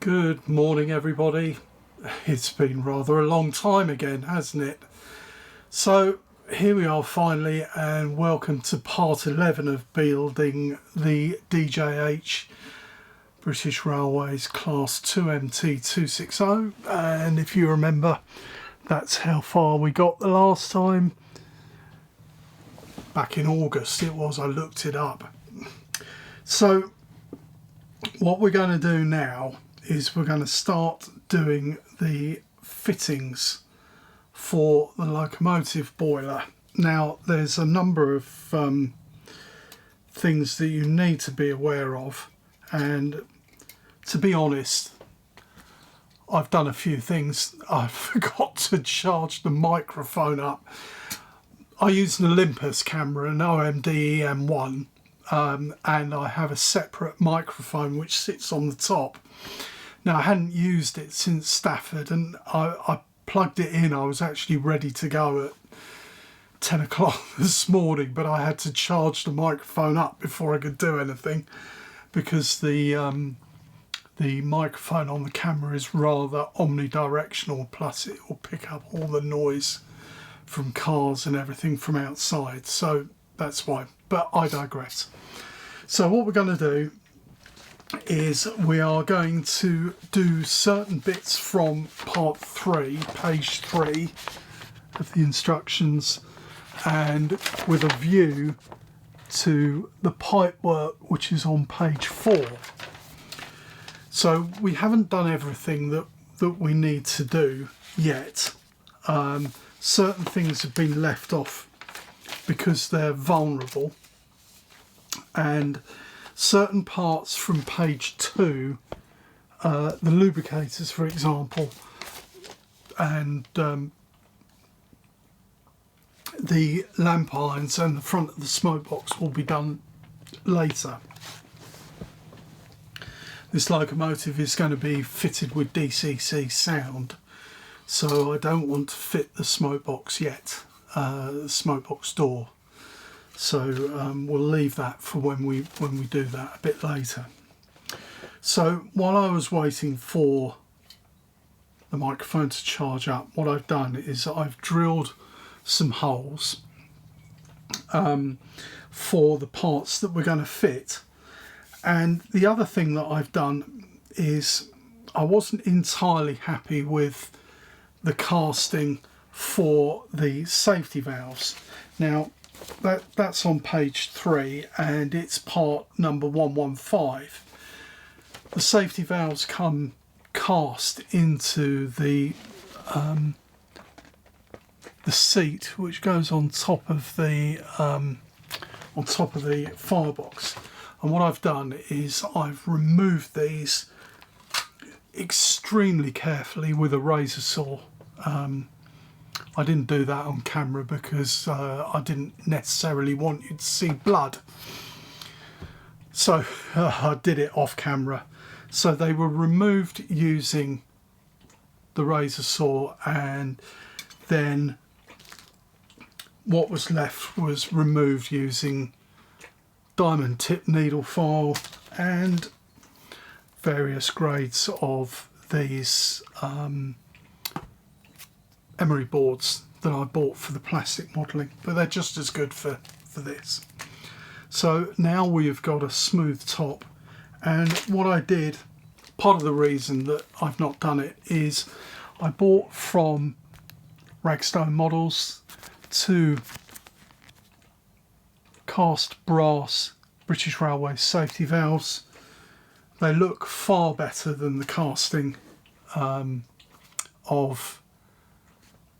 Good morning, everybody. It's been rather a long time again, hasn't it? So here we are finally, and welcome to part 11 of building the DJH British Railways Class 2MT260. And if you remember, that's how far we got the last time. Back in August it was, I looked it up. So what we're going to do now is we're going to start doing the fittings for the locomotive boiler. Now there's a number of things that you need to be aware of, and to be honest, I've done a few things. I forgot to charge the microphone up. I use an Olympus camera, an OMD EM1, and I have a separate microphone which sits on the top. Now I hadn't used it since Stafford, and I plugged it in. I was actually ready to go at 10 o'clock this morning, but I had to charge the microphone up before I could do anything, because the microphone on the camera is rather omnidirectional, plus it will pick up all the noise from cars and everything from outside, so that's why. But I digress. So what we're going to do is we are going to do certain bits from part 3, page 3 of the instructions, and with a view to the pipe work which is on page 4. So we haven't done everything that we need to do yet. Certain things have been left off because they're vulnerable, and certain parts from page 2, the lubricators for example, and the lamp irons and the front of the smoke box will be done later. This locomotive is going to be fitted with DCC sound, so I don't want to fit the smoke box yet, the smoke box door. So we'll leave that for when we do that a bit later. So while I was waiting for the microphone to charge up, what I've done is I've drilled some holes for the parts that we're going to fit. And the other thing that I've done is I wasn't entirely happy with the casting for the safety valves. Now that's on page 3, and it's part number 115. The safety valves come cast into the seat which goes on top of the firebox. And what I've done is I've removed these extremely carefully with a razor saw. I didn't do that on camera because I didn't necessarily want you to see blood. So I did it off camera. So they were removed using the razor saw, and then what was left was removed using diamond tip needle file and various grades of these emery boards that I bought for the plastic modelling, but they're just as good for this. So now we've got a smooth top, and what I did, part of the reason that I've not done it is I bought from Ragstone Models 2 cast brass British Railways safety valves. They look far better than the casting of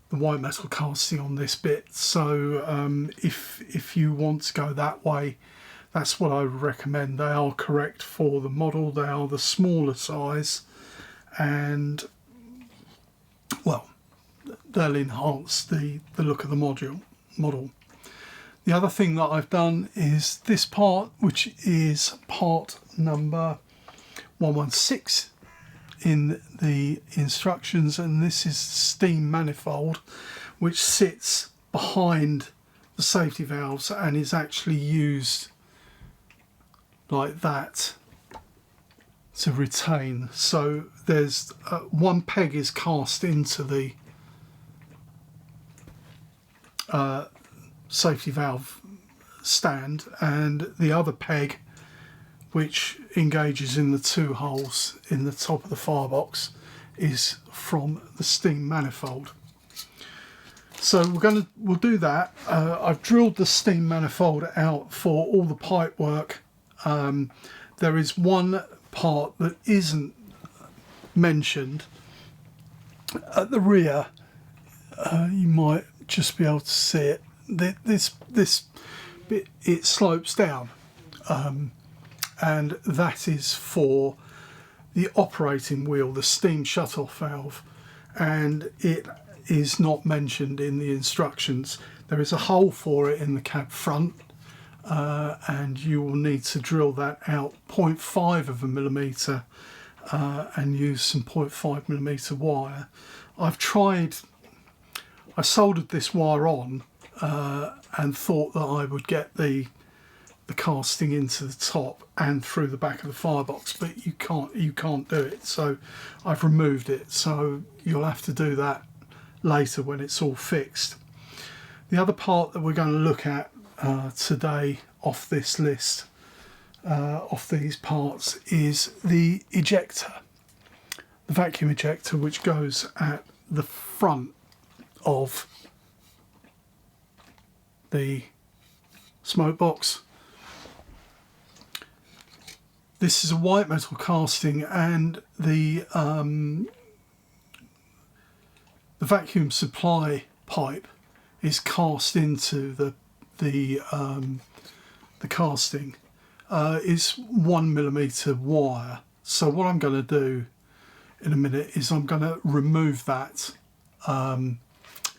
the white metal casting on this bit. So if you want to go that way, that's what I would recommend. They are correct for the model. They are the smaller size, and well, they'll enhance the look of the model. The other thing that I've done is this part, which is part number 116 in the instructions, and this is steam manifold which sits behind the safety valves and is actually used like that to retain. So there's one peg is cast into the safety valve stand, and the other peg, which engages in the two holes in the top of the firebox, is from the steam manifold. So we'll do that. I've drilled the steam manifold out for all the pipe work. There is one part that isn't mentioned at the rear. You might just be able to see it. This bit, it slopes down, and that is for the operating wheel, the steam shut-off valve, and it is not mentioned in the instructions. There is a hole for it in the cab front, and you will need to drill that out 0.5 of a millimetre and use some 0.5 millimetre wire. I soldered this wire on and thought that I would get the casting into the top and through the back of the firebox, but you can't do it, so I've removed it. So you'll have to do that later when it's all fixed. The other part that we're going to look at today off this list, off these parts, is the ejector, the vacuum ejector, which goes at the front of the smoke box. This is a white metal casting, and the vacuum supply pipe is cast into the casting. Is 1 millimetre wire. So what I'm going to do in a minute is I'm going to remove that, and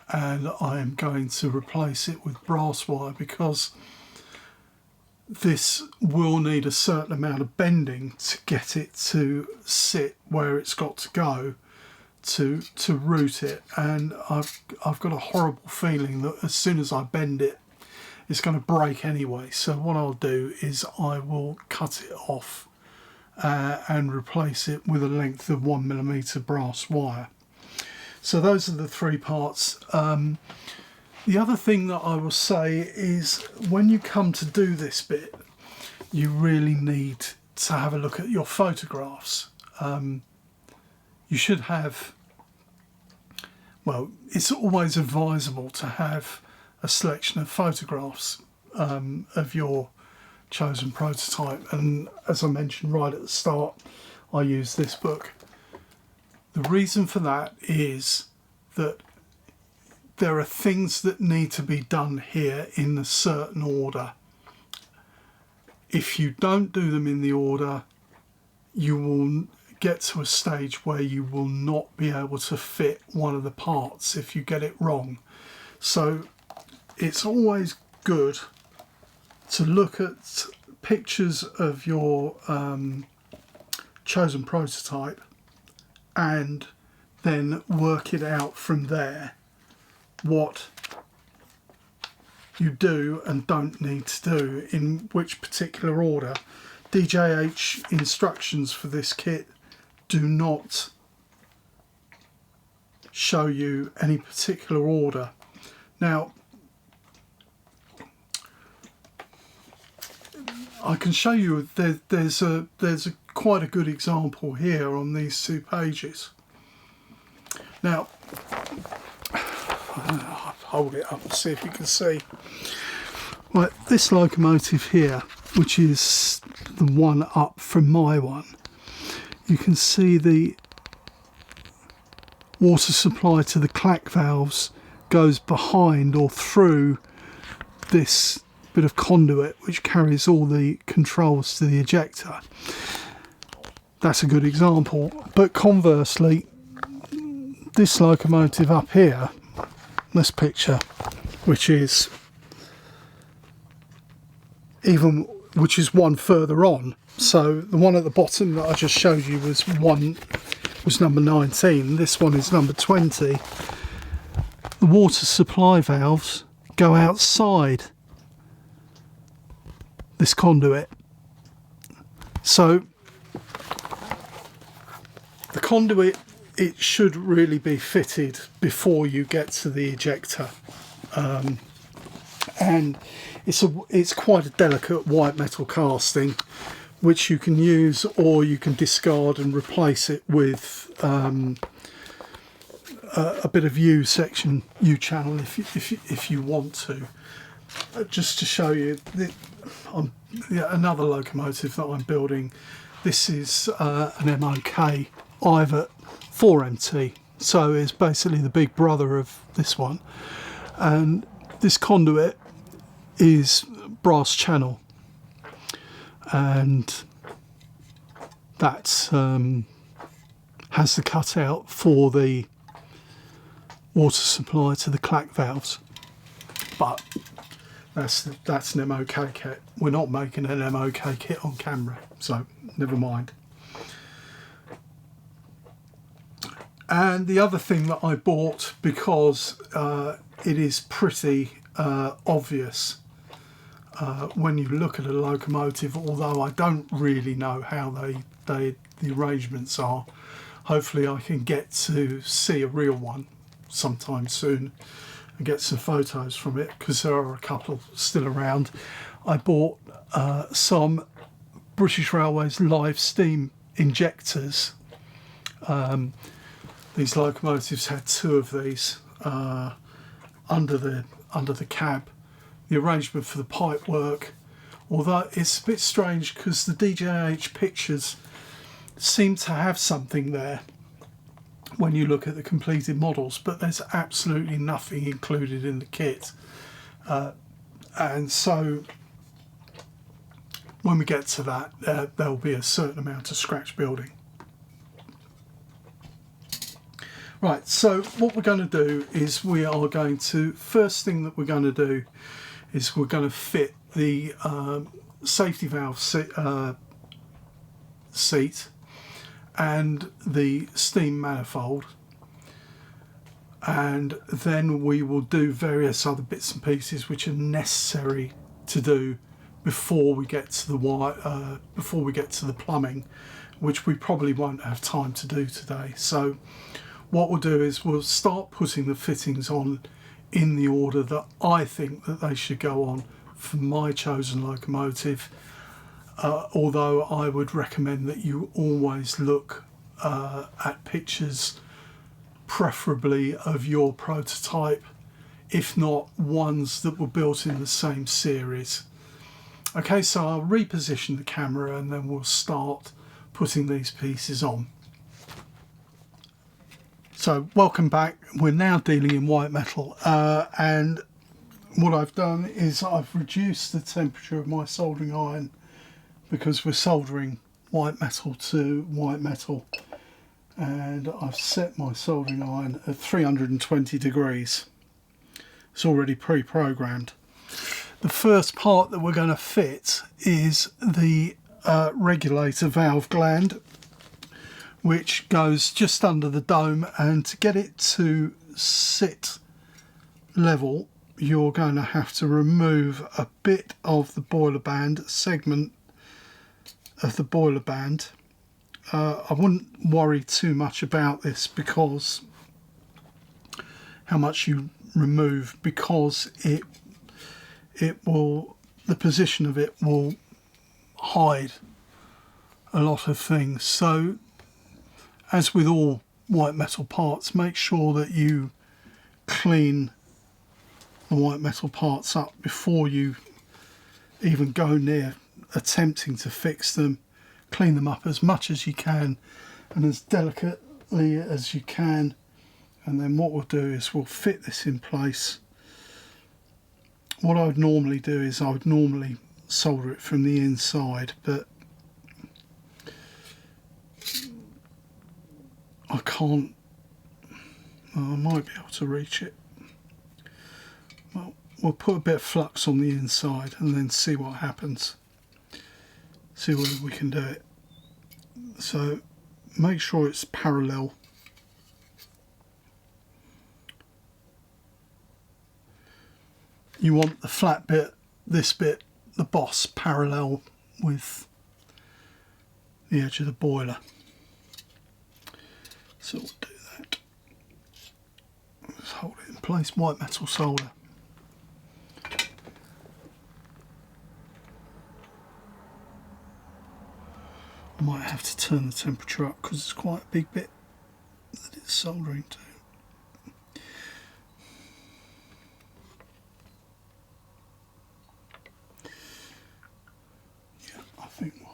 I am going to replace it with brass wire, because this will need a certain amount of bending to get it to sit where it's got to go to route it, and I've got a horrible feeling that as soon as I bend it, it's going to break anyway. So what I'll do is I will cut it off and replace it with a length of 1 millimetre brass wire. So those are the three parts. The other thing that I will say is, when you come to do this bit, you really need to have a look at your photographs. You should have, well, it's always advisable to have a selection of photographs of your chosen prototype, and as I mentioned right at the start, I use this book. The reason for that is that there are things that need to be done here in a certain order. If you don't do them in the order, you will get to a stage where you will not be able to fit one of the parts if you get it wrong. So it's always good to look at pictures of your chosen prototype and then work it out from there, what you do and don't need to do in which particular order. DJH instructions for this kit do not show you any particular order. Now, I can show you there's quite a good example here on these 2 pages. Now, I'll hold it up and see if you can see. Right, this locomotive here, which is the one up from my one, you can see the water supply to the clack valves goes behind or through this bit of conduit which carries all the controls to the ejector. That's a good example. But conversely, this locomotive up here, this picture, which is one further on. So the one at the bottom that I just showed you was number 19. This one is number 20. The water supply valves go outside this conduit. So The conduit, it should really be fitted before you get to the ejector, and it's quite a delicate white metal casting, which you can use or you can discard and replace it with a bit of U section, U channel if you want to. Just to show you, another locomotive that I'm building. This is an MOK Ivet 4MT, so it's basically the big brother of this one, and this conduit is brass channel, and that has the cutout for the water supply to the clack valves. But that's an MOK kit. We're not making an MOK kit on camera, so never mind. And the other thing that I bought, because it is pretty obvious when you look at a locomotive, although I don't really know how the arrangements are. Hopefully I can get to see a real one sometime soon and get some photos from it, because there are a couple still around. I bought some British Railways live steam injectors. These locomotives had 2 of these under the cab. The arrangement for the pipe work, although it's a bit strange because the DJH pictures seem to have something there when you look at the completed models, but there's absolutely nothing included in the kit, and so when we get to that, there'll be a certain amount of scratch building. Right, so what we're going to do is first thing that we're going to do is we're going to fit the safety valve seat and the steam manifold, and then we will do various other bits and pieces which are necessary to do before we get to the plumbing, which we probably won't have time to do today. So what we'll do is we'll start putting the fittings on in the order that I think that they should go on for my chosen locomotive. Although I would recommend that you always look at pictures, preferably of your prototype, if not ones that were built in the same series. Okay, so I'll reposition the camera and then we'll start putting these pieces on. So welcome back. We're now dealing in white metal, and what I've done is I've reduced the temperature of my soldering iron, because we're soldering white metal to white metal, and I've set my soldering iron at 320 degrees. It's already pre-programmed. The first part that we're going to fit is the regulator valve gland, which goes just under the dome, and to get it to sit level you're going to have to remove a bit of the boiler band, a segment of the boiler band. I wouldn't worry too much about this because how much you remove, because it will, the position of it will hide a lot of things. So as with all white metal parts, make sure that you clean the white metal parts up before you even go near attempting to fix them. Clean them up as much as you can and as delicately as you can, and then what we'll do is we'll fit this in place. What I would normally do is I would normally solder it from the inside, but I can't. Well, I might be able to reach it. Well, we'll put a bit of flux on the inside and then see what happens. See whether we can do it. So make sure it's parallel. You want the flat bit, this bit, the boss, parallel with the edge of the boiler. So we'll do that. Just hold it in place, white metal solder. I might have to turn the temperature up because it's quite a big bit that it's soldering to. Yeah, I think we'll.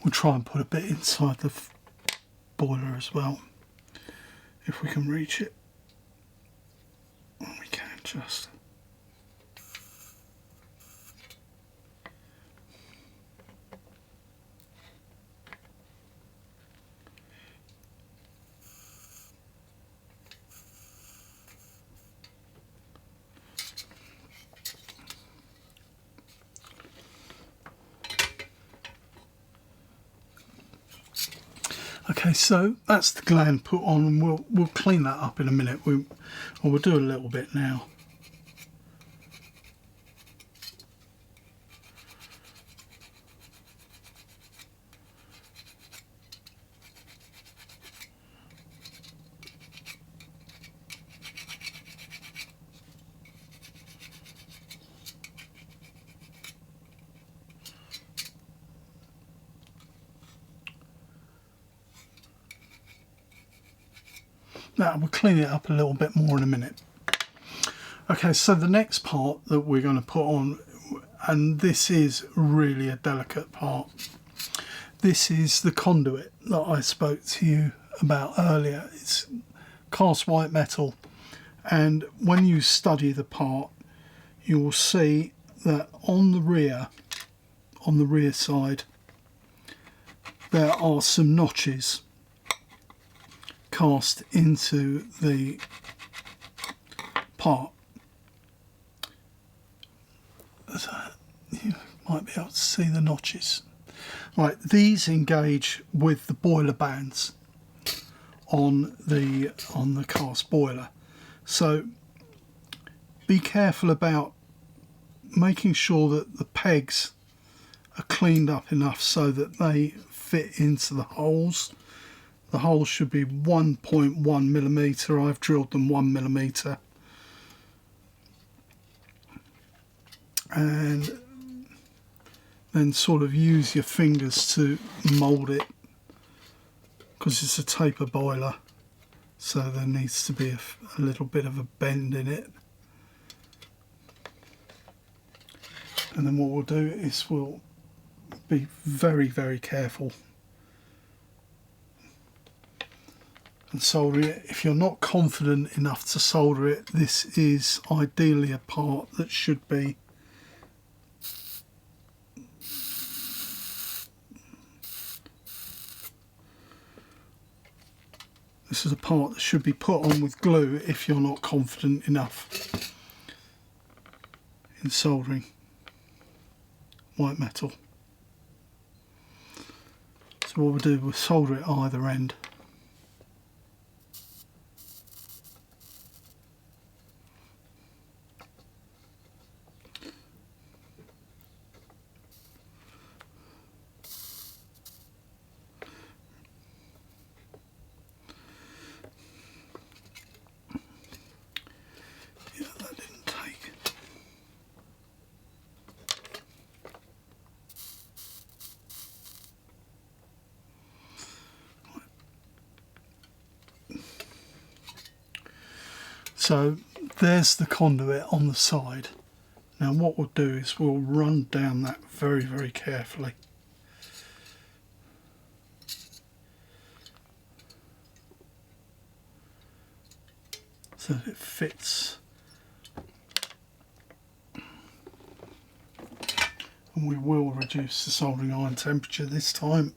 We'll try and put a bit inside the boiler as well, if we can reach it. We can just. Okay, so that's the gland put on, and we'll clean that up in a minute. We'll do a little bit now. Now we'll clean it up a little bit more in a minute. Okay, so the next part that we're going to put on, and this is really a delicate part, this is the conduit that I spoke to you about earlier. It's cast white metal, and when you study the part you will see that on the rear side there are some notches cast into the part. So you might be able to see the notches. Right, these engage with the boiler bands on the cast boiler. So be careful about making sure that the pegs are cleaned up enough so that they fit into the holes. The holes should be 1.1 millimetre. I've drilled them 1 millimetre. And then sort of use your fingers to mould it, because it's a taper boiler, so there needs to be a little bit of a bend in it. And then what we'll do is we'll be very, very careful and solder it. If you're not confident enough to solder it, this is ideally a part that should be This is a part that should be put on with glue if you're not confident enough in soldering white metal. So what we'll do, we'll solder it either end. Yeah, that didn't take. So there's the conduit on the side. Now what we'll do is we'll run down that very, very carefully. So that it fits. And we will reduce the soldering iron temperature this time.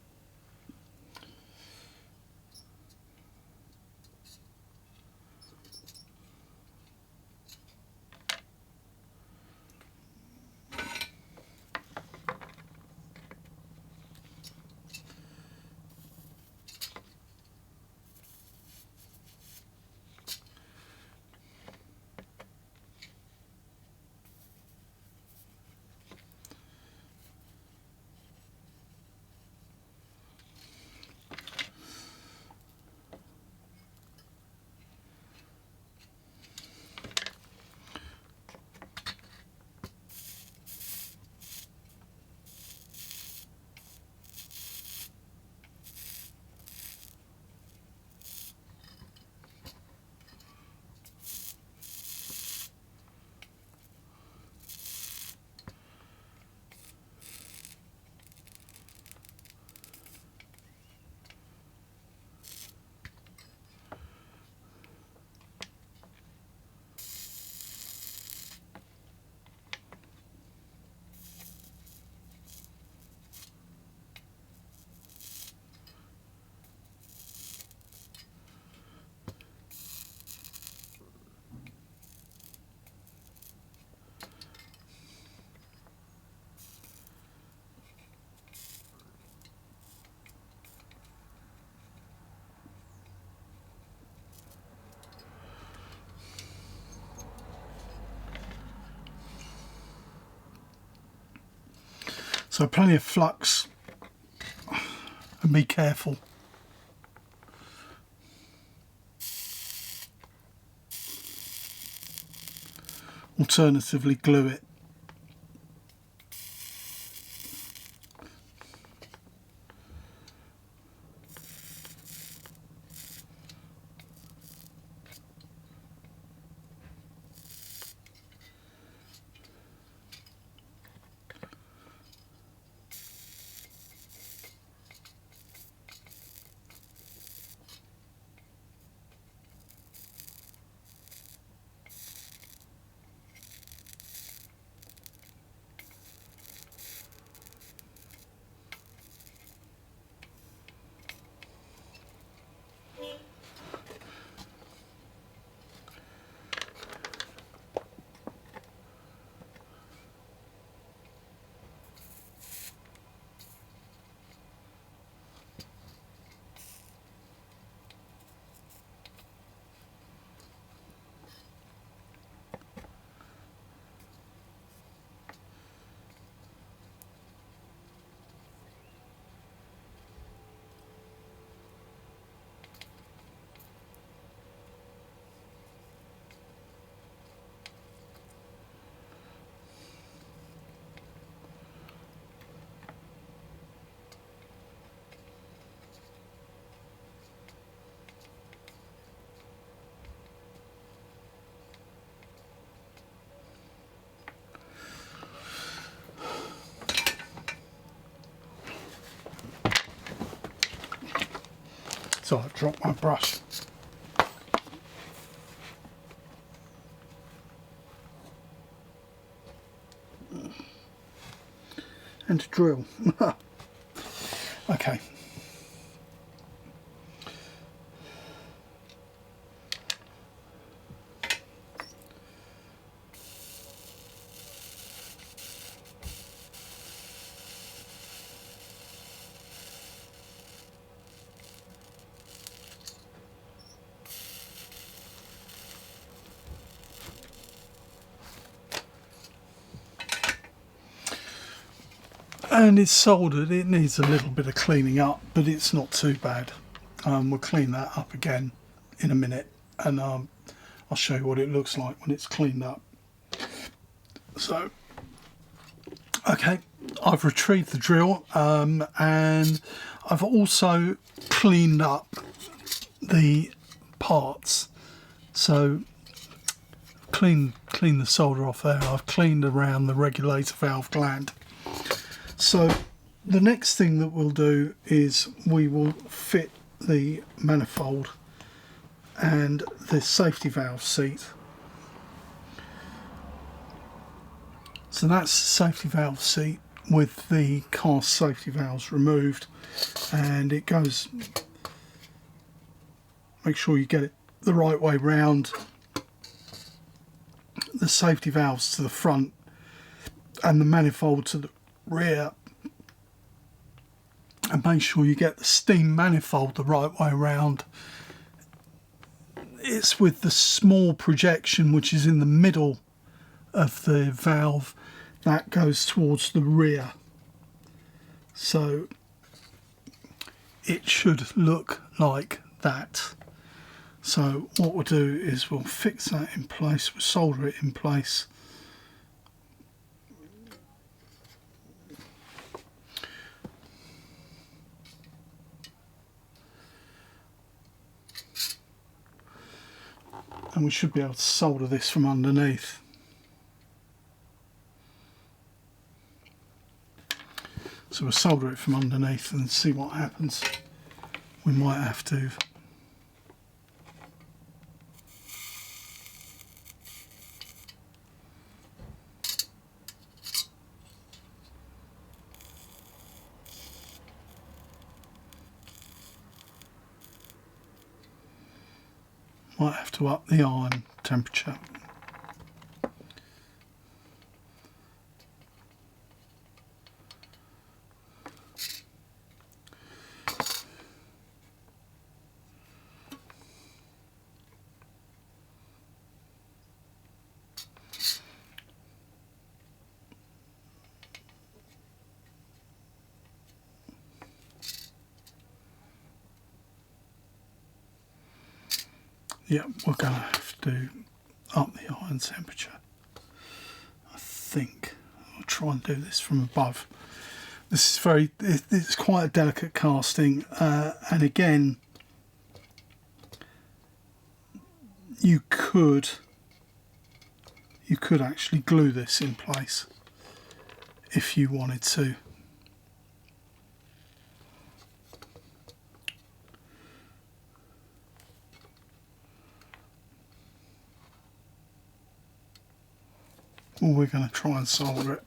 So plenty of flux, and be careful. Alternatively, glue it. So I've dropped my brush. And to drill. Okay. and it's soldered. It needs a little bit of cleaning up, but it's not too bad. We'll clean that up again in a minute, and I'll show you what it looks like when it's cleaned up. So, okay, I've retrieved the drill, and I've also cleaned up the parts. So clean the solder off there. I've cleaned around the regulator valve gland. So the next thing that we'll do is we will fit the manifold and the safety valve seat. So that's the safety valve seat with the cast safety valves removed, and it goes, make sure you get it the right way round, the safety valves to the front and the manifold to the rear, and make sure you get the steam manifold the right way round. It's with the small projection which is in the middle of the valve that goes towards the rear, so it should look like that. So what we'll do is we'll fix that in place, we'll solder it in place. And we should be able to solder this from underneath. So we'll solder it from underneath and see what happens. We might have to up the iron temperature. Yeah, we're going to have to up the iron temperature. I think I'll try and do this from above. This is it's quite a delicate casting, and again, you could actually glue this in place if you wanted to. Well, we're going to try and solder it.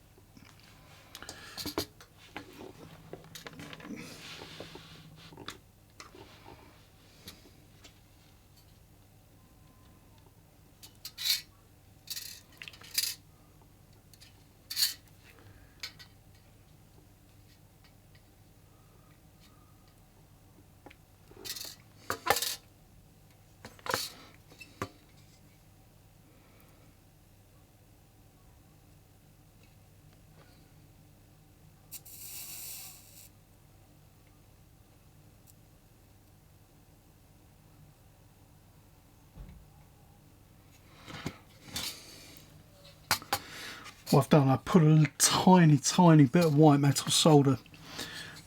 What I've done, I put a tiny bit of white metal solder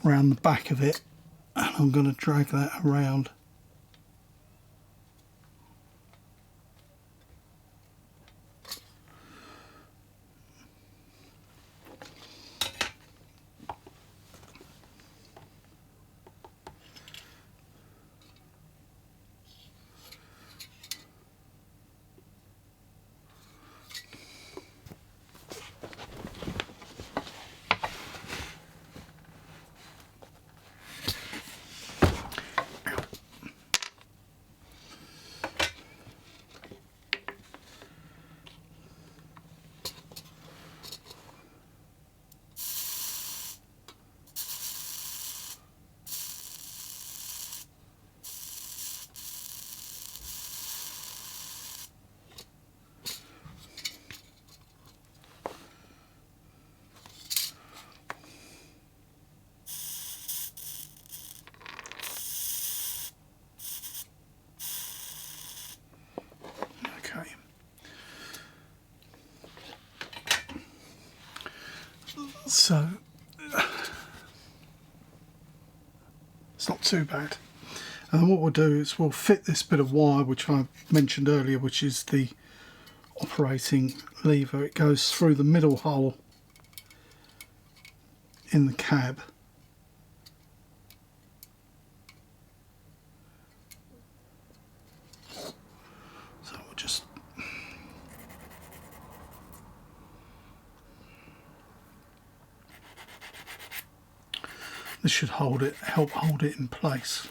around the back of it, and I'm going to drag that around. So it's not too bad. And then what we'll do is we'll fit this bit of wire which I mentioned earlier, which is the operating lever. It goes through the middle hole in the cab. So we'll just this should help hold it in place.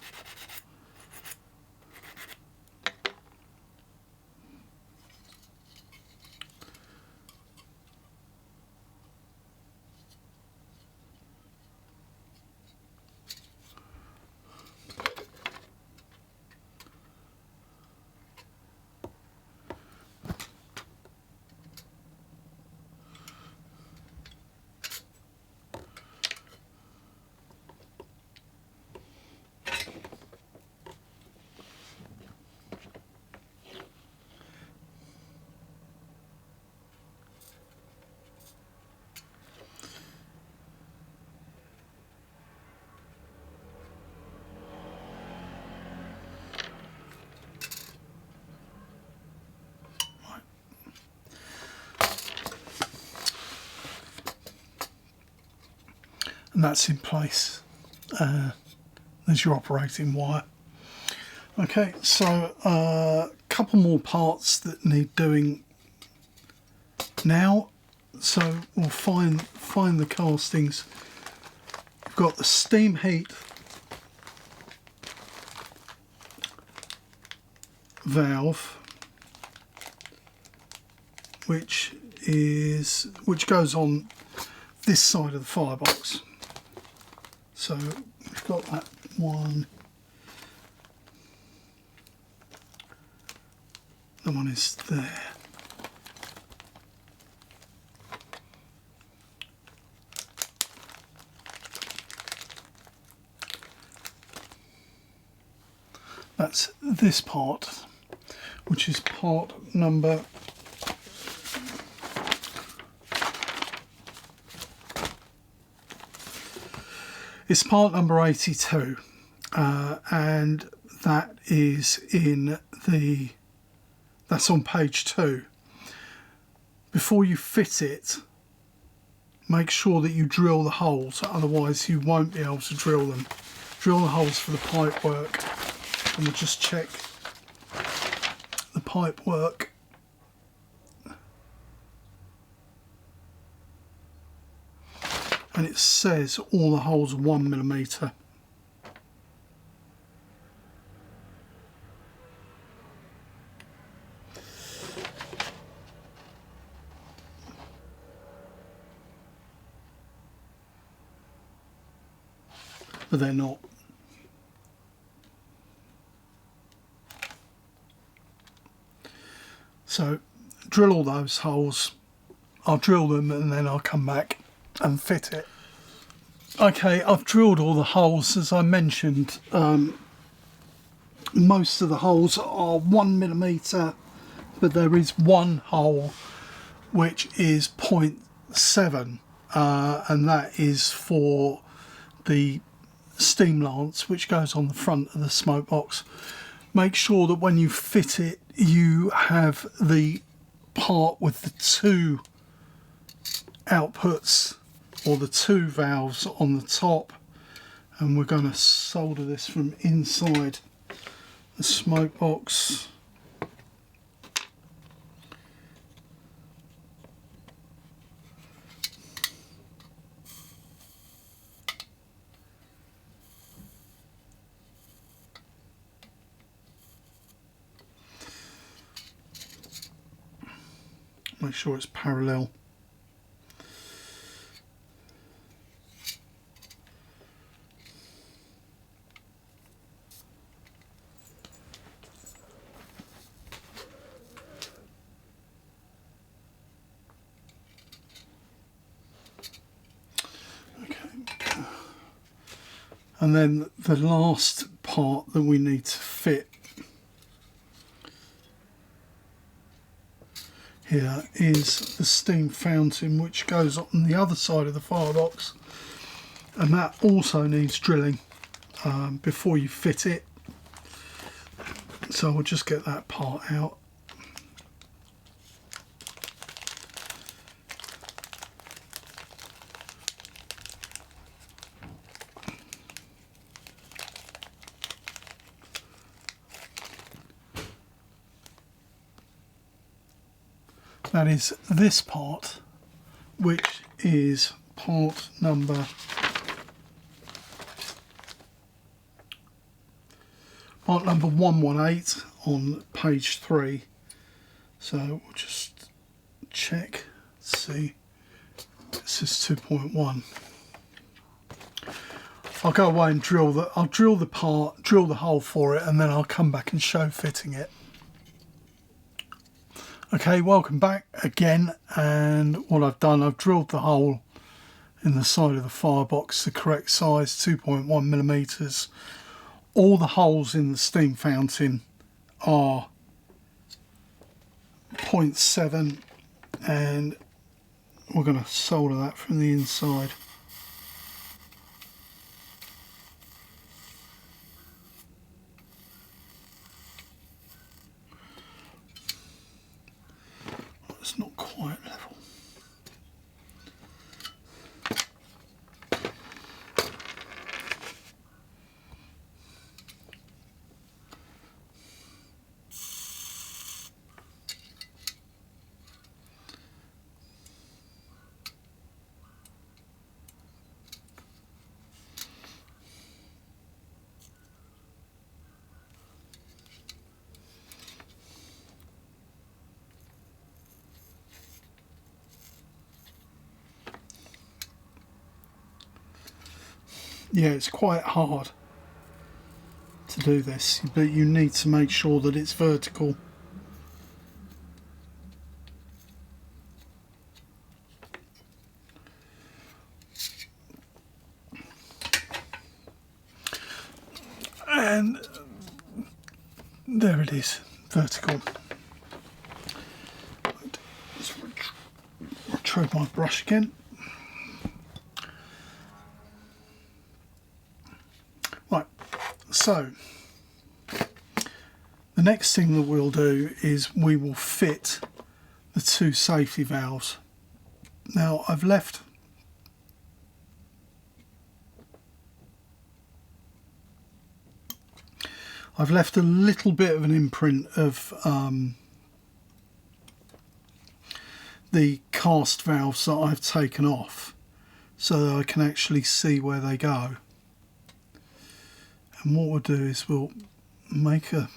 And that's in place. There's your operating wire. Okay, so a couple more parts that need doing now. So we'll find the castings. We've got the steam heat valve, which goes on this side of the firebox. So we've got that one. The one is there. That's this part, which is part number it's part number 82, and that is that's on page 2. Before you fit it, make sure that you drill the holes, otherwise you won't be able to drill them. Drill the holes for the pipe work, and we'll just check the pipe work. And it says all the holes are 1mm. But they're not. So drill all those holes. I'll drill them and then I'll come back and fit it. Okay, I've drilled all the holes as I mentioned. Most of the holes are 1mm, but there is one hole which is 0.7, and that is for the steam lance which goes on the front of the smoke box. Make sure that when you fit it you have the part with the 2 outputs or the 2 valves on the top, and we're going to solder this from inside the smoke box. Make sure it's parallel. And then the last part that we need to fit here is the steam fountain, which goes on the other side of the firebox, and that also needs drilling before you fit it. So we'll just get that part out. That is this part, which is part number 118 on page 3. So we'll just check, see, this is 2.1. I'll go away and I'll drill the hole for it, and then I'll come back and show fitting it. Okay, welcome back again, and what I've done, I've drilled the hole in the side of the firebox, the correct size, 2.1 millimeters. All the holes in the steam fountain are 0.7, and we're going to solder that from the inside. It's not quite level. Yeah, it's quite hard to do this, but you need to make sure that it's vertical. And there it is, vertical. Let's retrieve my brush again. Right, so the next thing that we'll do is we will fit the 2 safety valves. Now I've left a little bit of an imprint of the cast valves that I've taken off, so that I can actually see where they go. And what we'll do is we'll make we'll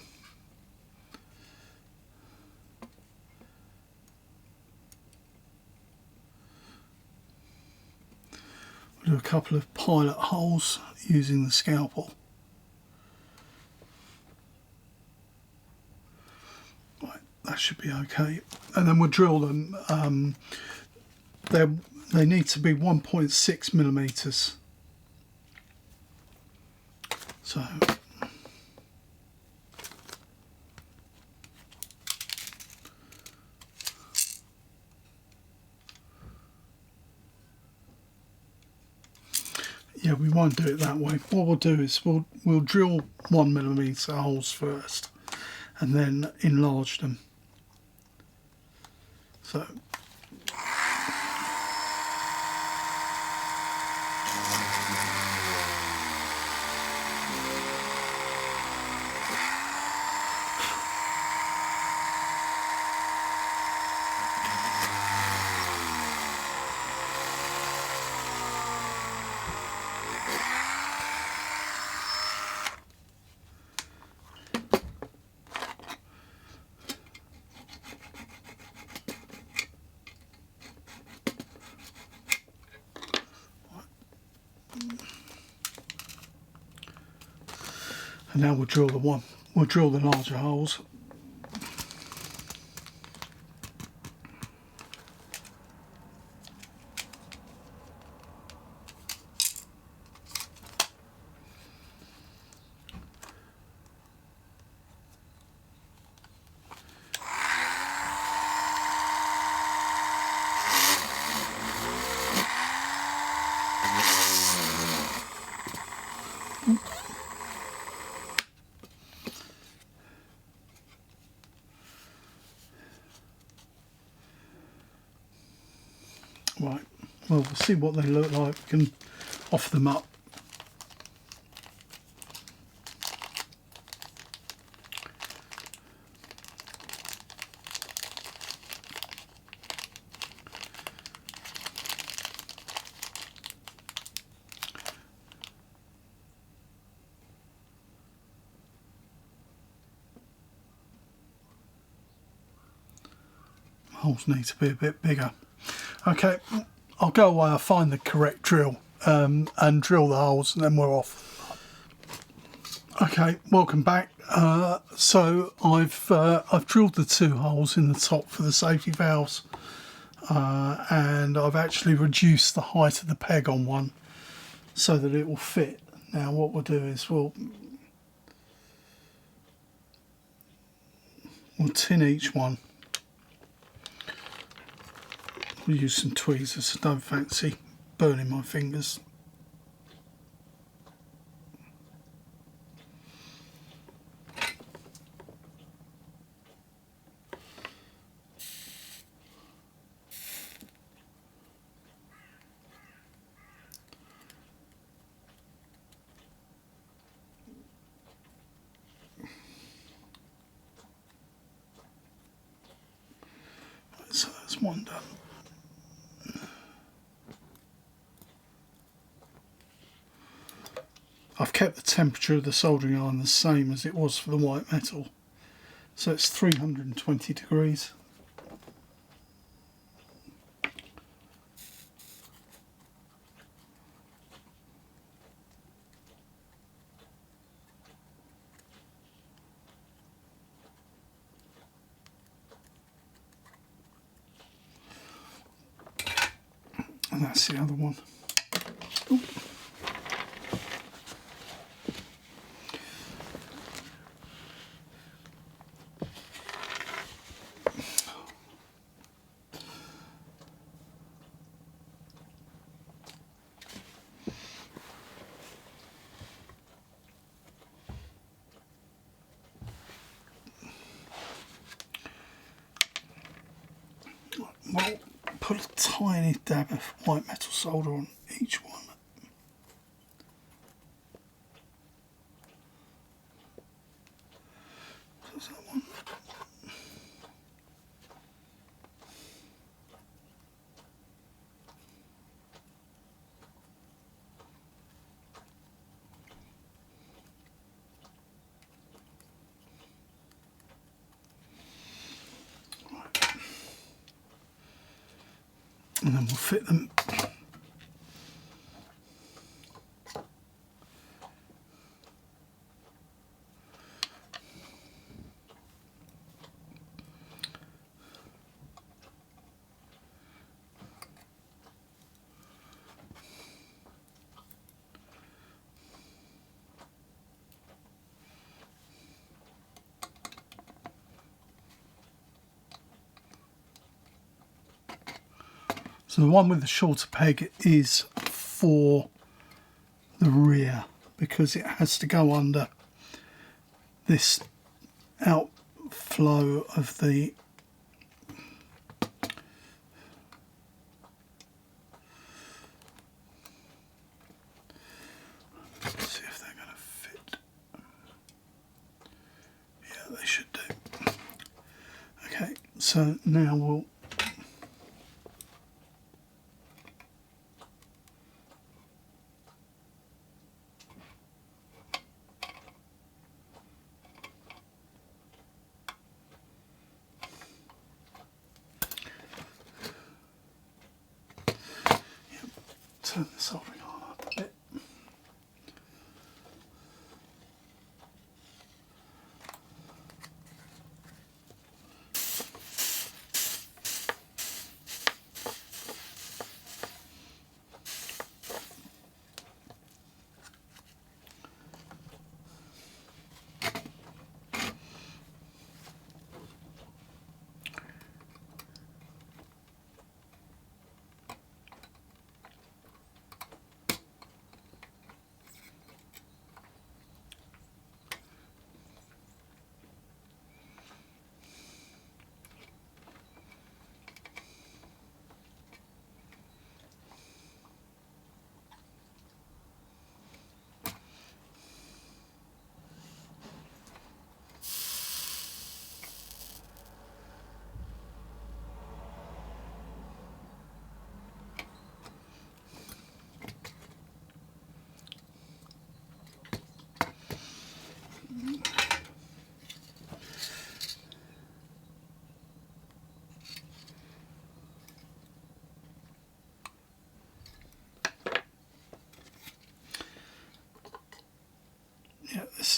do a couple of pilot holes using the scalpel. Right, that should be okay. And then we'll drill them. They need to be 1.6 millimeters. So yeah, we won't do it that way. What we'll do is we'll drill 1 millimeter holes first, and then enlarge them. So and now we'll drill the larger holes. Right, well, we'll see what they look like. We can offer them up. Holes need to be a bit bigger. Okay, I'll go away, I'll find the correct drill and drill the holes, and then we're off. Okay, welcome back. So I've drilled the 2 holes in the top for the safety valves, and I've actually reduced the height of the peg on one so that it will fit. Now what we'll do is we'll tin each one. We'll use some tweezers, I don't fancy burning my fingers. So that's one done. I've kept the temperature of the soldering iron the same as it was for the white metal, so it's 320 degrees. And that's the other one. Ooh. Well, put a tiny dab of white metal solder on each one. What's that one? And then we'll fit them. So the one with the shorter peg is for the rear, because it has to go under this outflow of the let's see if they're going to fit. Yeah, they should do. Okay, so now we'll turn the soldering iron up a bit.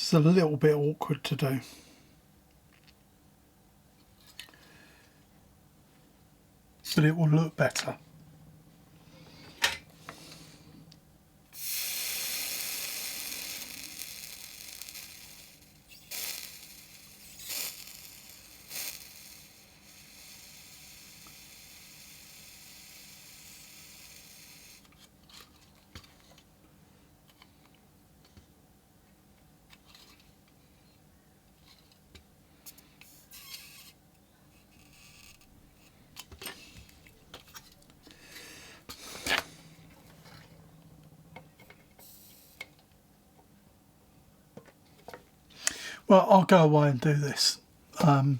It's a little bit awkward to do. But it will look better. Well, I'll go away and do this. I'll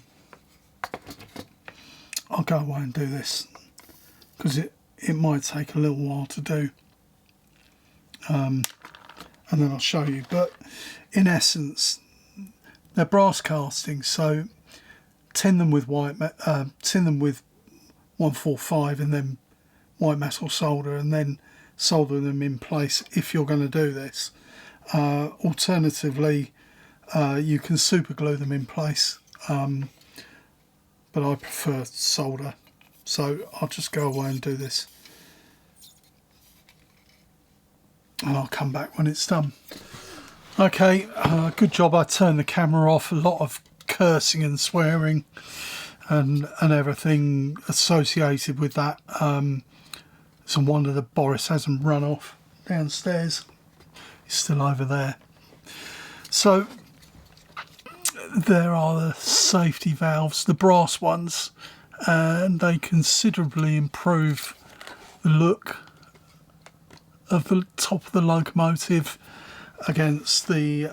go away and do this because it might take a little while to do. And then I'll show you. But in essence, they're brass castings, so tin them with tin them with 145 and then white metal solder, and then solder them in place if you're going to do this. Alternatively, you can super glue them in place, but I prefer solder, so I'll just go away and do this and I'll come back when it's done. Okay, good job I turned the camera off. A lot of cursing and swearing and everything associated with that. It's a wonder that Boris hasn't run off downstairs. He's still over there. So there are the safety valves, the brass ones, and they considerably improve the look of the top of the locomotive against the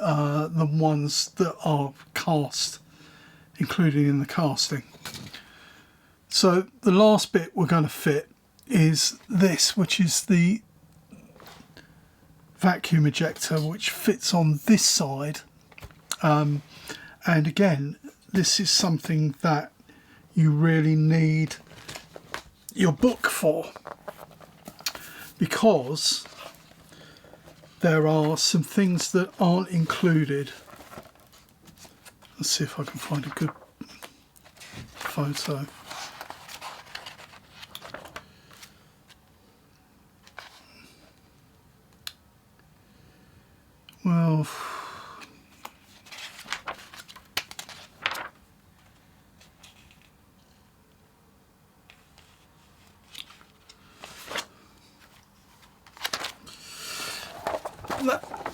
ones that are cast, included in the casting. So the last bit we're going to fit is this, which is the vacuum ejector, which fits on this side. And again, this is something that you really need your book for, because there are some things that aren't included. Let's see if I can find a good photo. Well,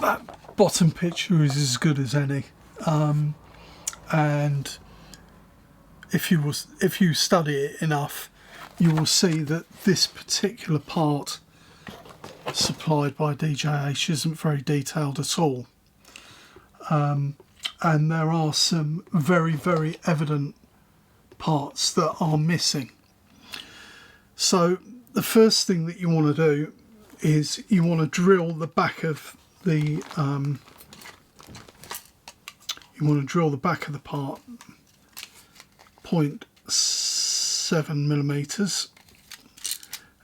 that bottom picture is as good as any, and if you study it enough, you will see that this particular part supplied by DJH isn't very detailed at all, and there are some very, very evident parts that are missing. So the first thing that you want to do is you want to drill the back of the part 0.7 millimeters,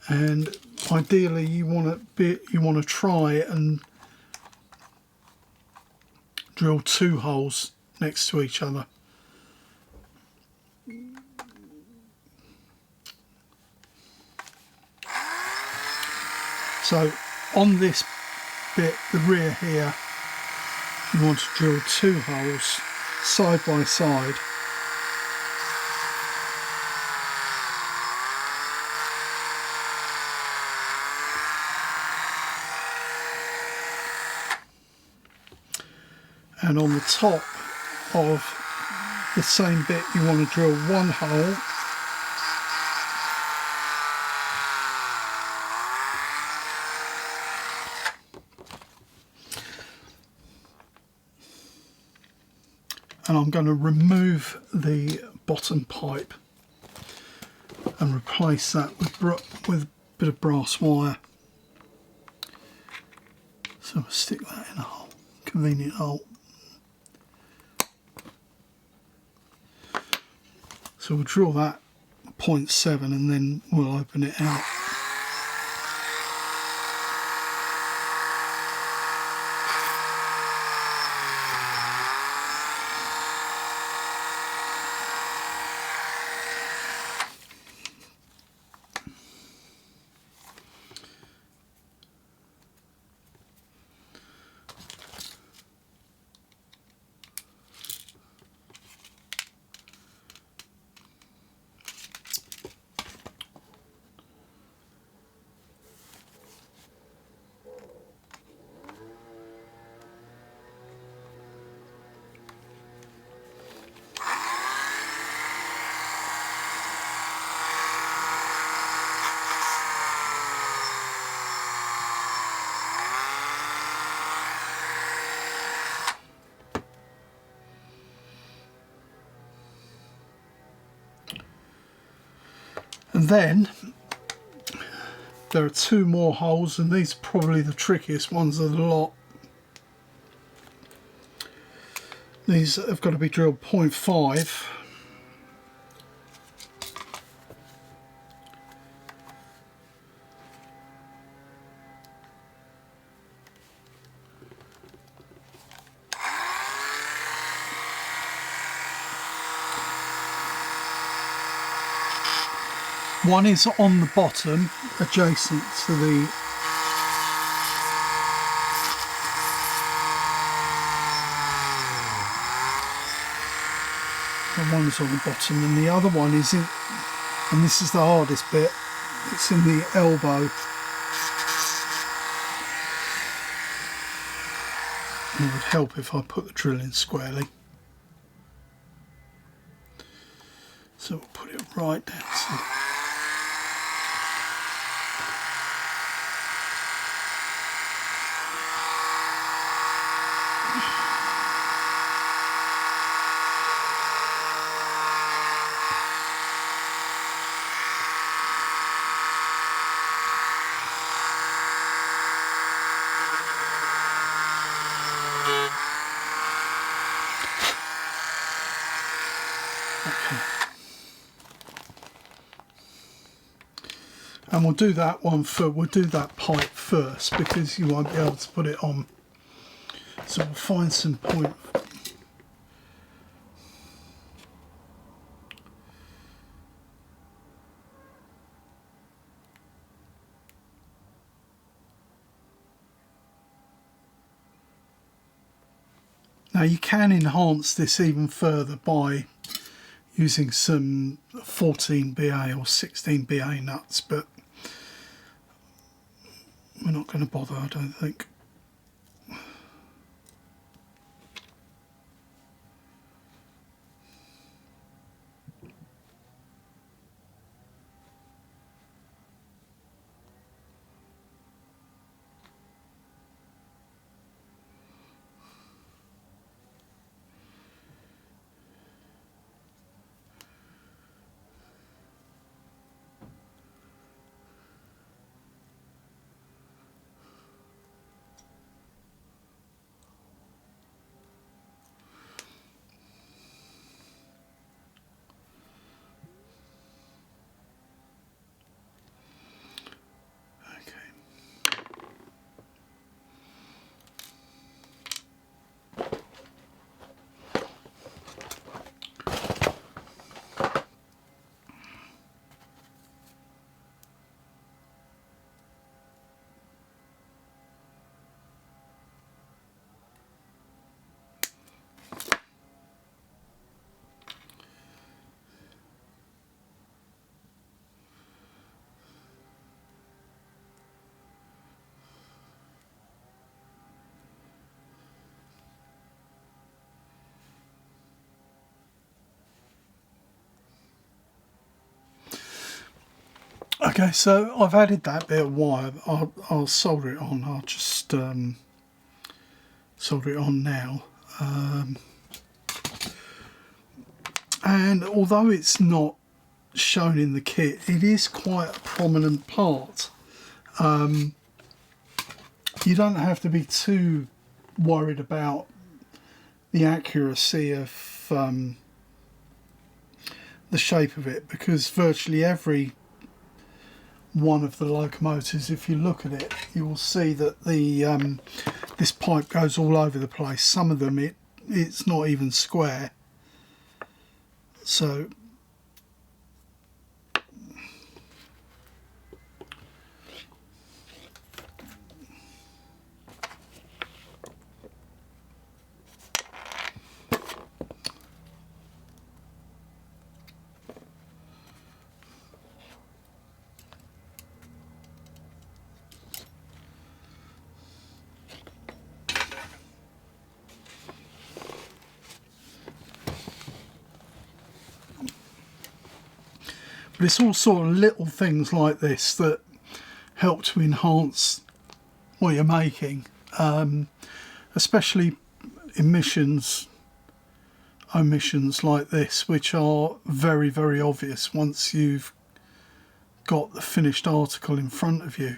and ideally you want to try and drill 2 holes next to each other. So on this bit, the rear here, you want to drill 2 holes side by side. And on the top of the same bit, you want to drill 1 hole. And I'm going to remove the bottom pipe and replace that with a bit of brass wire. So I'll stick that in a hole, convenient hole. So we'll drill that 0.7 and then we'll open it out. And then there are two more holes, and these are probably the trickiest ones of the lot. These have got to be drilled 0.5. One is on the bottom, adjacent to the one's on the bottom, and the other one is in, and this is the hardest bit, it's in the elbow. It would help if I put the drill in squarely. So we'll put it right down. So and we'll do that one for, we'll do that pipe first because you won't be able to put it on. So we'll find some point. Now you can enhance this even further by using some 14 BA or 16 BA nuts, but we're not going to bother, I don't think. Okay, so I've added that bit of wire. I'll solder it on. I'll just solder it on now. And although it's not shown in the kit, it is quite a prominent part. You don't have to be too worried about the accuracy of the shape of it, because virtually every one of the locomotives, if you look at it, you will see that the this pipe goes all over the place. Some of them it's not even square. So but it's all sort of little things like this that help to enhance what you're making, especially omissions like this, which are very, very obvious once you've got the finished article in front of you.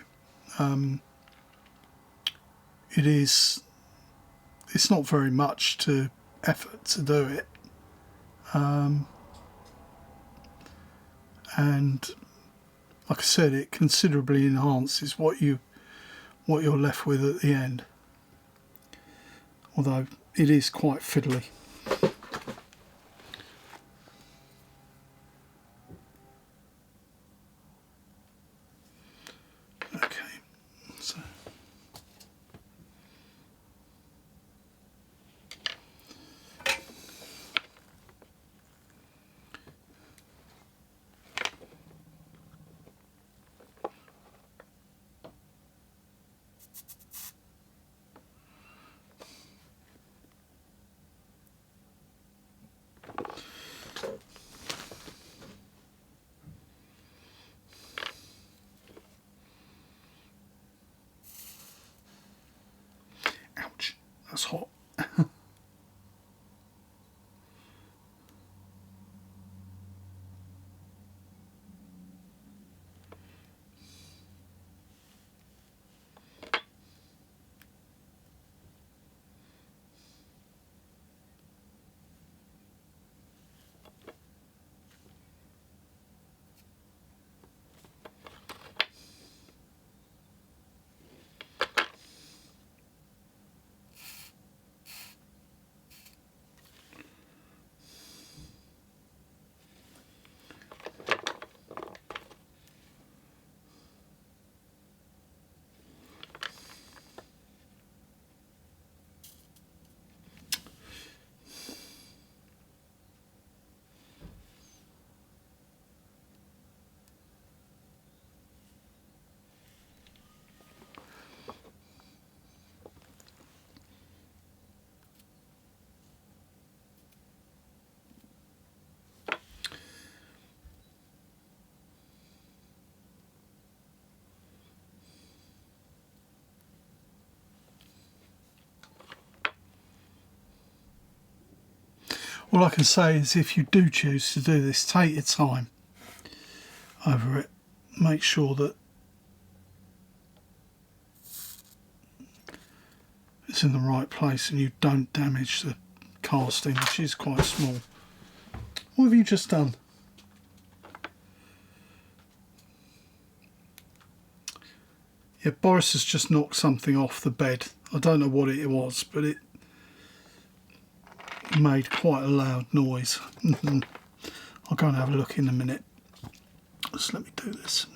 It's not very much to effort to do it, and like I said, it considerably enhances what you're left with at the end, although it is quite fiddly. Okay, so ouch, that's hot. All I can say is, if you do choose to do this, take your time over it. Make sure that it's in the right place and you don't damage the casting, which is quite small. What have you just done? Yeah, Boris has just knocked something off the bed. I don't know what it was, but it made quite a loud noise. I'll go and have a look in a minute. Just let me do this.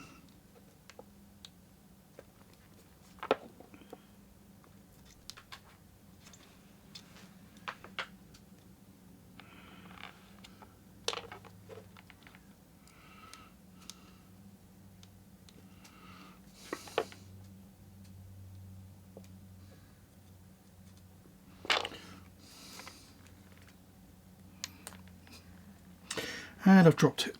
And I've dropped it.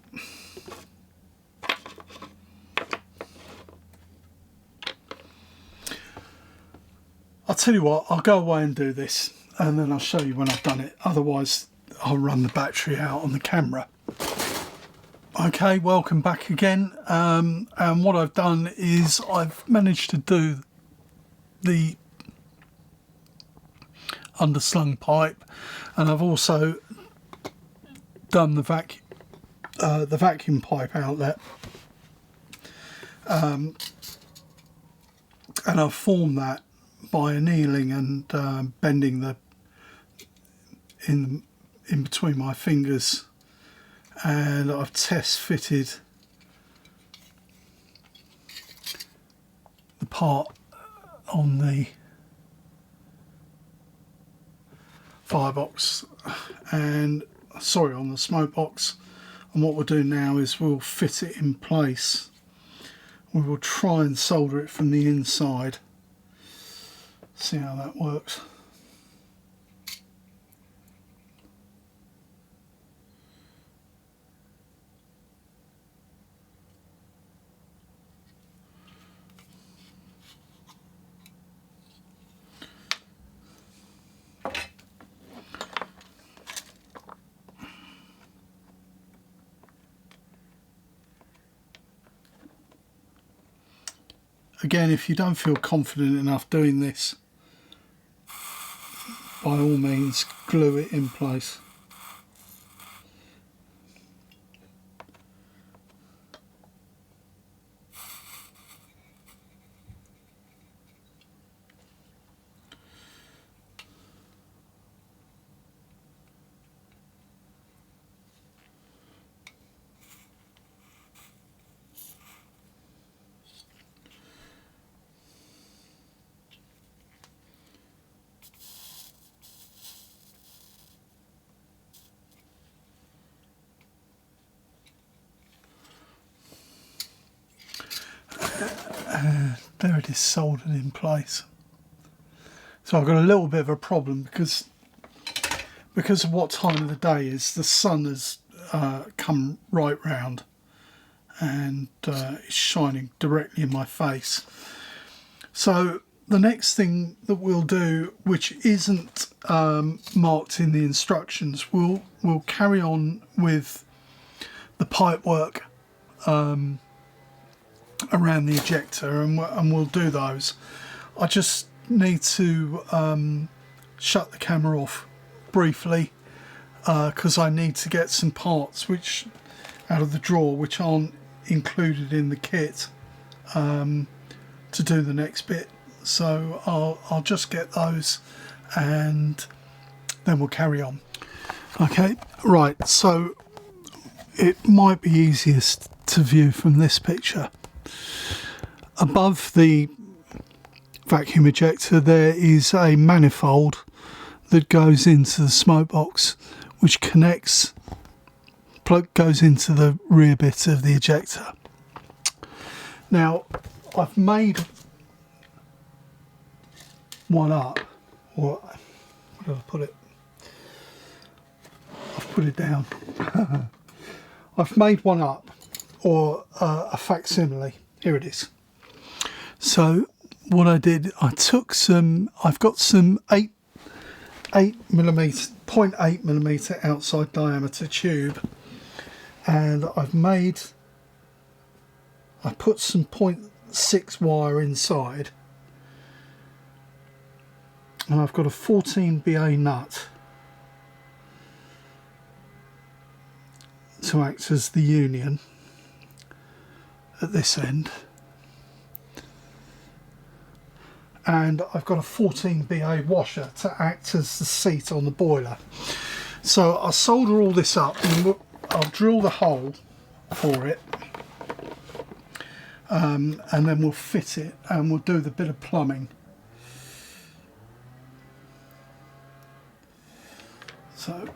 I'll tell you what, I'll go away and do this and then I'll show you when I've done it. Otherwise I'll run the battery out on the camera. Okay, welcome back again. And what I've done is I've managed to do the underslung pipe, and I've also done the vacuum pipe outlet, and I've formed that by annealing and bending the in between my fingers, and I've test fitted the part on the firebox and on the smoke box. And what we'll do now is we'll fit it in place. We will try and solder it from the inside. See how that works. again, if you don't feel confident enough doing this, by all means glue it in place. There it is, soldered in place. So I've got a little bit of a problem because of what time of the day is. The sun has come right round and it's shining directly in my face. So the next thing that we'll do, which isn't marked in the instructions, we'll carry on with the pipe work around the ejector, and we'll do those. I just need to shut the camera off briefly because I need to get some parts which out of the drawer which aren't included in the kit to do the next bit. So I'll just get those and then we'll carry on. Okay, right, so it might be easiest to view from this picture. Above the vacuum ejector there is a manifold that goes into the smoke box, which goes into the rear bit of the ejector. Now I've made one up, or where did I put it? I've put it down. I've made one up, or a facsimile. Here it is. So what I did, I took some, I've got some 0.8mm outside diameter tube, and I put some 0.6 wire inside, and I've got a 14BA nut to act as the union at this end, and I've got a 14BA washer to act as the seat on the boiler. So I'll solder all this up and I'll drill the hole for it, and then we'll fit it and we'll do the bit of plumbing. So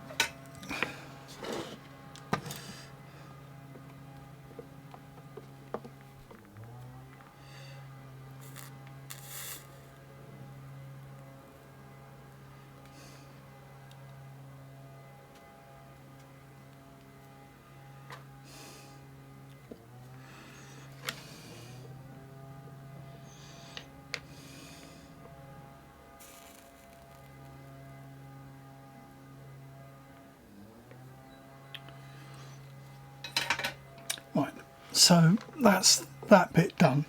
right, so that's that bit done.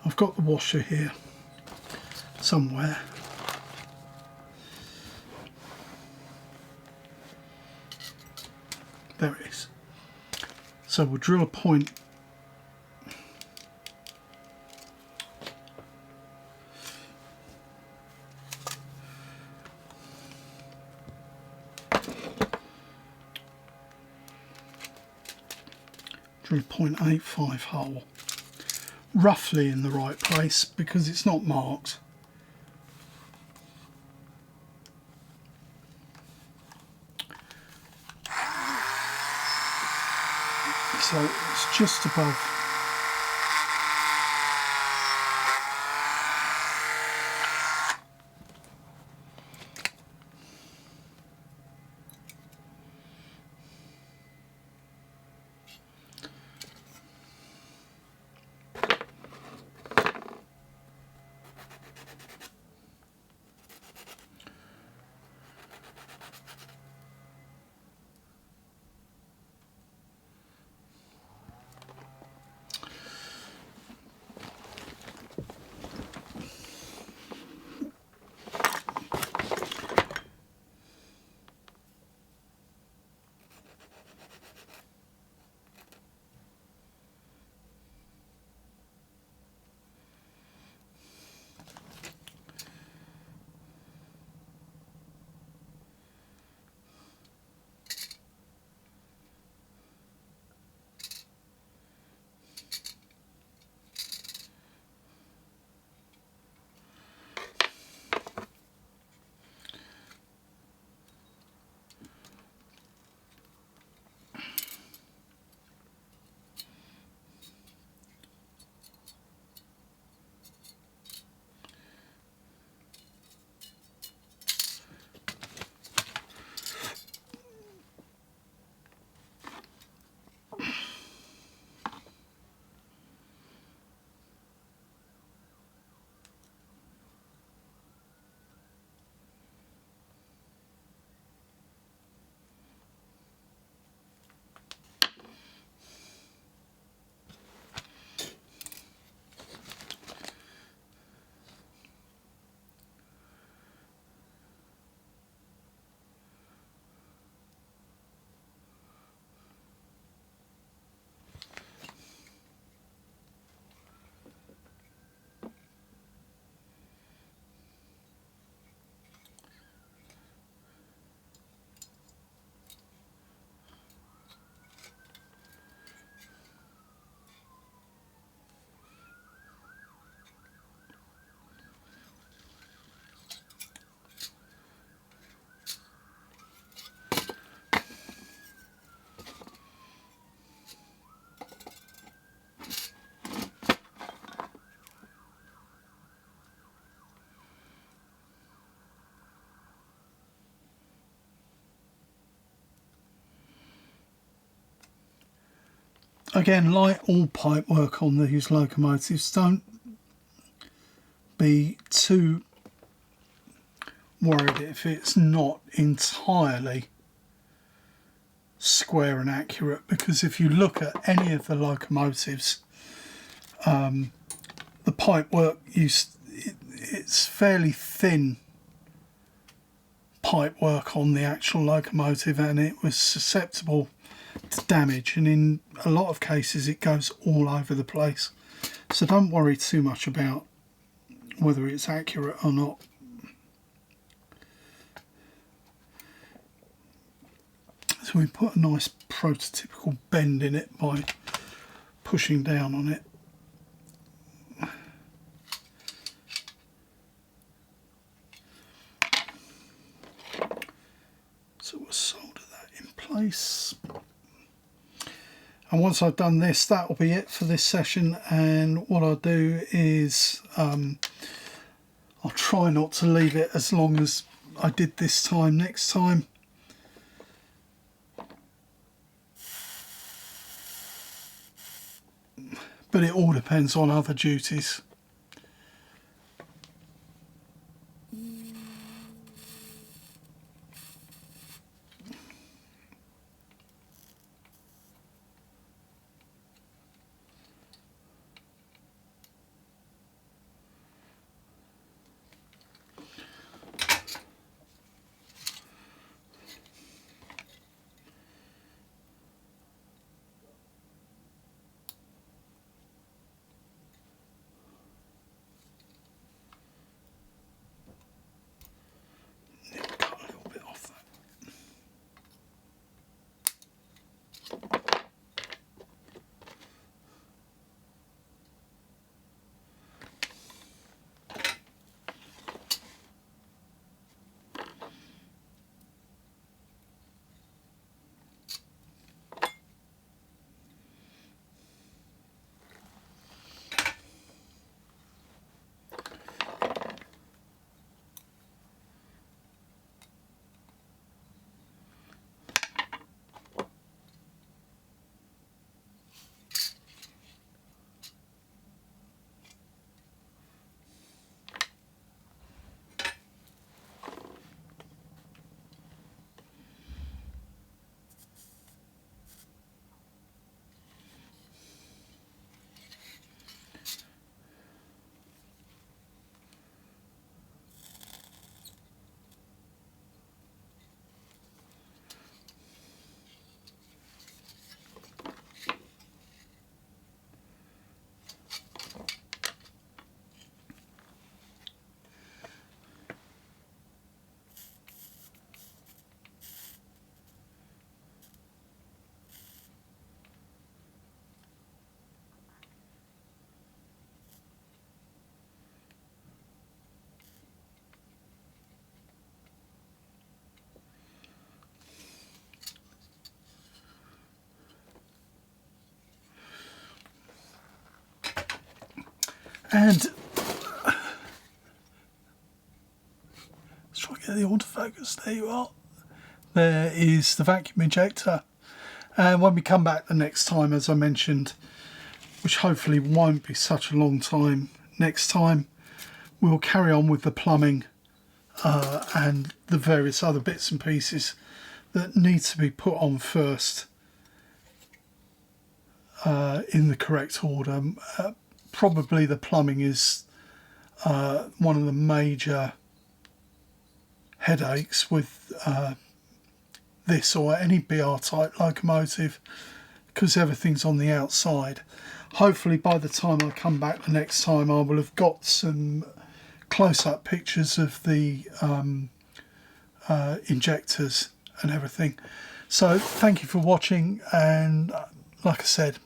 I've got the washer here somewhere. There it is. So we'll drill a point . Drill a 0.85 hole, roughly in the right place because it's not marked. So it's just above . Again, like all pipe work on these locomotives, don't be too worried if it's not entirely square and accurate, because if you look at any of the locomotives, the pipe work it's fairly thin pipe work on the actual locomotive, and it was susceptible to damage, and in a lot of cases it goes all over the place. So don't worry too much about whether it's accurate or not. So we put a nice prototypical bend in it by pushing down on it. So we'll solder that in place. And once I've done this, that will be it for this session. And what I'll do is I'll try not to leave it as long as I did this time next time. But it all depends on other duties. And let's try and get the autofocus. There you are. There is the vacuum injector. And when we come back the next time, as I mentioned, which hopefully won't be such a long time next time, we'll carry on with the plumbing and the various other bits and pieces that need to be put on first in the correct order. Probably the plumbing is one of the major headaches with this or any BR type locomotive, because everything's on the outside. Hopefully by the time I come back the next time, I will have got some close-up pictures of the injectors and everything. So thank you for watching, and like I said,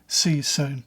see you soon.